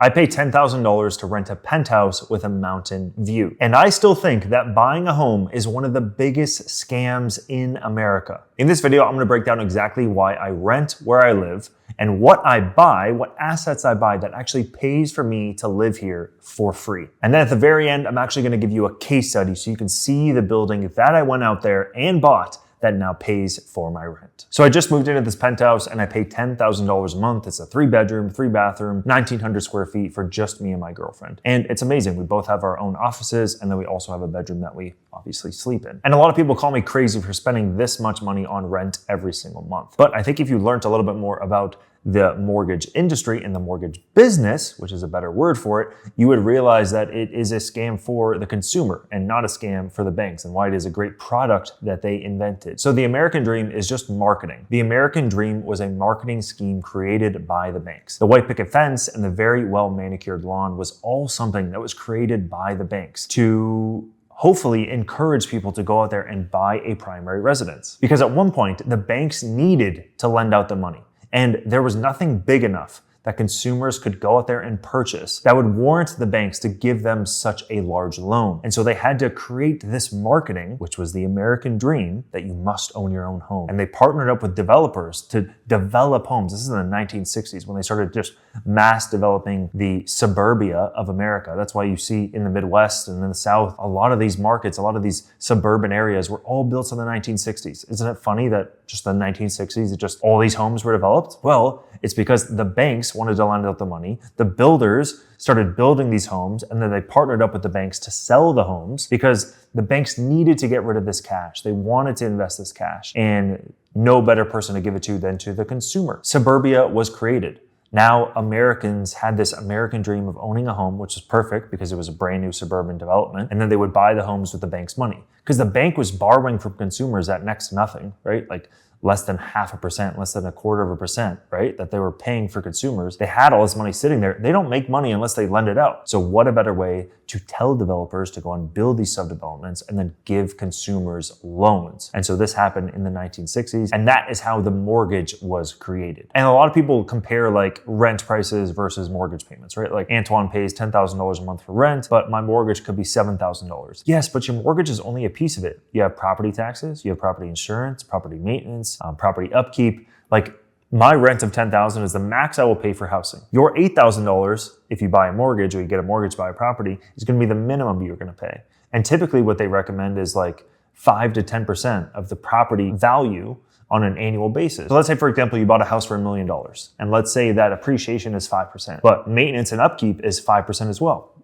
I pay $10,000 to rent a penthouse with a mountain view. And I still think that buying a home is one of the biggest scams in America. In this video, I'm gonna break down exactly why I rent where I live and what I buy, what assets I buy that actually pays for me to live here for free. And then at the very end, I'm actually gonna give you a case study so you can see the building that I went out there and bought that now pays for my rent. So I just moved into this penthouse and I pay $10,000 a month. It's a 3-bedroom, 3-bathroom, 1,900 square feet for just me and my girlfriend. And it's amazing. We both have our own offices and then we also have a bedroom that we obviously sleep in. And a lot of people call me crazy for spending this much money on rent every single month. But I think if you learned a little bit more about the mortgage industry and the mortgage business, which is a better word for it, you would realize that it is a scam for the consumer and not a scam for the banks, and why it is a great product that they invented. So the American dream is just marketing. The American dream was a marketing scheme created by the banks. The white picket fence and the very well manicured lawn was all something that was created by the banks to hopefully encourage people to go out there and buy a primary residence. Because at one point, the banks needed to lend out the money. And there was nothing big enough that consumers could go out there and purchase that would warrant the banks to give them such a large loan. And so they had to create this marketing, which was the American dream, that you must own your own home. And they partnered up with developers to develop homes. This is in the 1960s when they started just mass developing the suburbia of America. That's why you see in the Midwest and in the South, a lot of these markets, a lot of these suburban areas were all built in the 1960s. Isn't it funny that just the 1960s, just all these homes were developed? Well, it's because the banks wanted to lend out the money. The builders started building these homes, and then they partnered up with the banks to sell the homes because the banks needed to get rid of this cash. They wanted to invest this cash, and no better person to give it to than to the consumer. Suburbia was created. Now Americans had this American dream of owning a home, which was perfect because it was a brand new suburban development. And then they would buy the homes with the bank's money because the bank was borrowing from consumers at next to nothing, right? Like less than 0.5%, less than 0.25%, right? That they were paying for consumers. They had all this money sitting there. They don't make money unless they lend it out. So what a better way to tell developers to go and build these subdevelopments and then give consumers loans. And so this happened in the 1960s, and that is how the mortgage was created. And a lot of people compare like rent prices versus mortgage payments, right? Like Antoine pays $10,000 a month for rent, but my mortgage could be $7,000. Yes, but your mortgage is only a piece of it. You have property taxes, you have property insurance, property maintenance, property upkeep. Like my rent of $10,000 is the max I will pay for housing. Your $8,000, if you buy a mortgage or you get a mortgage by a property, is going to be the minimum you're going to pay. And typically what they recommend is like 5 to 10% of the property value on an annual basis. So let's say, for example, you bought a house for $1 million, and let's say that appreciation is 5%, but maintenance and upkeep is 5% as well,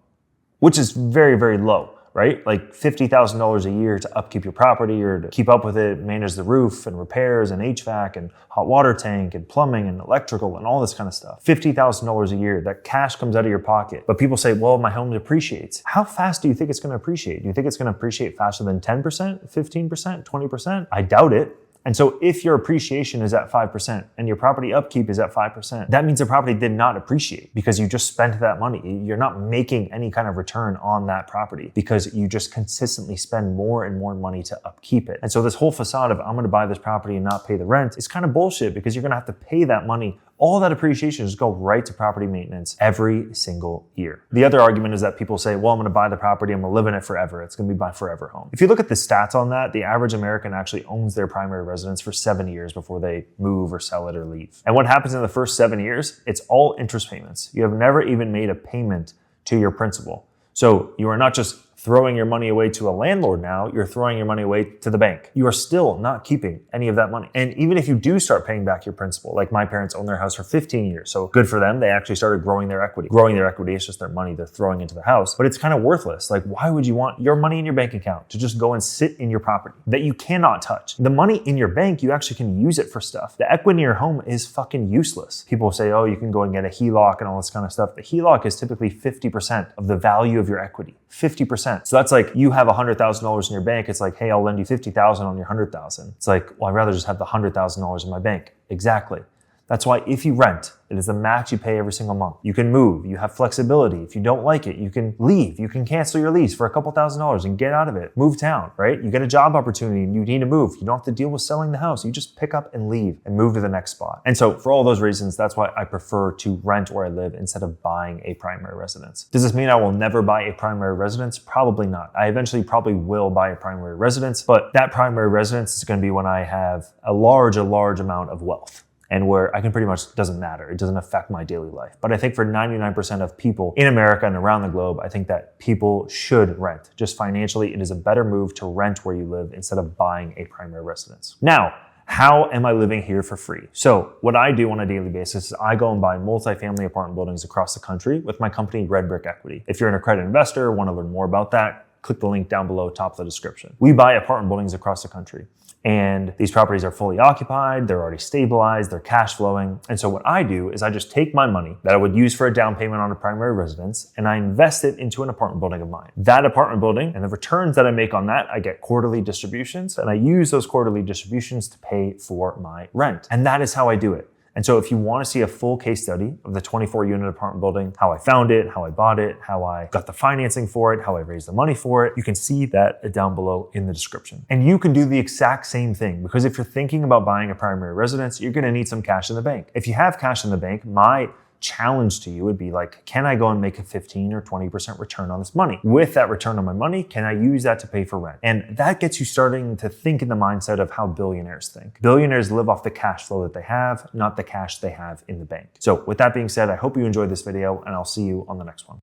which is very, very low. Right? Like $50,000 a year to upkeep your property or to keep up with it, manage the roof and repairs and HVAC and hot water tank and plumbing and electrical and all this kind of stuff. $50,000 a year, that cash comes out of your pocket. But people say, well, my home appreciates. How fast do you think it's going to appreciate? Do you think it's going to appreciate faster than 10%, 15%, 20%? I doubt it. And so if your appreciation is at 5% and your property upkeep is at 5%, that means the property did not appreciate because you just spent that money. You're not making any kind of return on that property because you just consistently spend more and more money to upkeep it. And so this whole facade of I'm going to buy this property and not pay the rent is kind of bullshit because you're going to have to pay that money. All that appreciation just go right to property maintenance every single year. The other argument is that people say, well, I'm going to buy the property, I'm going to live in it forever. It's going to be my forever home. If you look at the stats on that, the average American actually owns their primary residence for 7 years before they move or sell it or leave. And what happens in the first 7 years? It's all interest payments. You have never even made a payment to your principal. So you are not just throwing your money away to a landlord now, you're throwing your money away to the bank. You are still not keeping any of that money. And even if you do start paying back your principal, like my parents owned their house for 15 years, so good for them, they actually started growing their equity. Growing their equity is just their money they're throwing into the house, but it's kind of worthless. Like, why would you want your money in your bank account to just go and sit in your property that you cannot touch? The money in your bank, you actually can use it for stuff. The equity in your home is fucking useless. People say, oh, you can go and get a HELOC and all this kind of stuff. The HELOC is typically 50% of the value of your equity. 50%. So that's like you have $100,000 in your bank. It's like, hey, I'll lend you $50,000 on your $100,000. It's like, well, I'd rather just have the $100,000 in my bank. Exactly. That's why if you rent, it is the max you pay every single month. You can move, you have flexibility. If you don't like it, you can leave. You can cancel your lease for a couple $1,000s and get out of it. Move town, right? You get a job opportunity and you need to move. You don't have to deal with selling the house. You just pick up and leave and move to the next spot. And so for all those reasons, that's why I prefer to rent where I live instead of buying a primary residence. Does this mean I will never buy a primary residence? Probably not. I eventually probably will buy a primary residence, but that primary residence is going to be when I have a large amount of wealth, and where I can pretty much, doesn't matter. It doesn't affect my daily life. But I think for 99% of people in America and around the globe, I think that people should rent. Just financially, it is a better move to rent where you live instead of buying a primary residence. Now, how am I living here for free? So what I do on a daily basis is I go and buy multifamily apartment buildings across the country with my company, Red Brick Equity. If you're an accredited investor, want to learn more about that, click the link down below, top of the description. We buy apartment buildings across the country. And these properties are fully occupied, they're already stabilized, they're cash flowing. And so what I do is I just take my money that I would use for a down payment on a primary residence and I invest it into an apartment building of mine. That apartment building and the returns that I make on that, I get quarterly distributions and I use those quarterly distributions to pay for my rent. And that is how I do it. And so if you want to see a full case study of the 24-unit apartment building, how I found it, how I bought it, how I got the financing for it, how I raised the money for it, you can see that down below in the description. And you can do the exact same thing, because if you're thinking about buying a primary residence, you're going to need some cash in the bank. If you have cash in the bank, my challenge to you would be like, can I go and make a 15 or 20% return on this money? With that return on my money, can I use that to pay for rent? And that gets you starting to think in the mindset of how billionaires think. Billionaires live off the cash flow that they have, not the cash they have in the bank. So with that being said, I hope you enjoyed this video and I'll see you on the next one.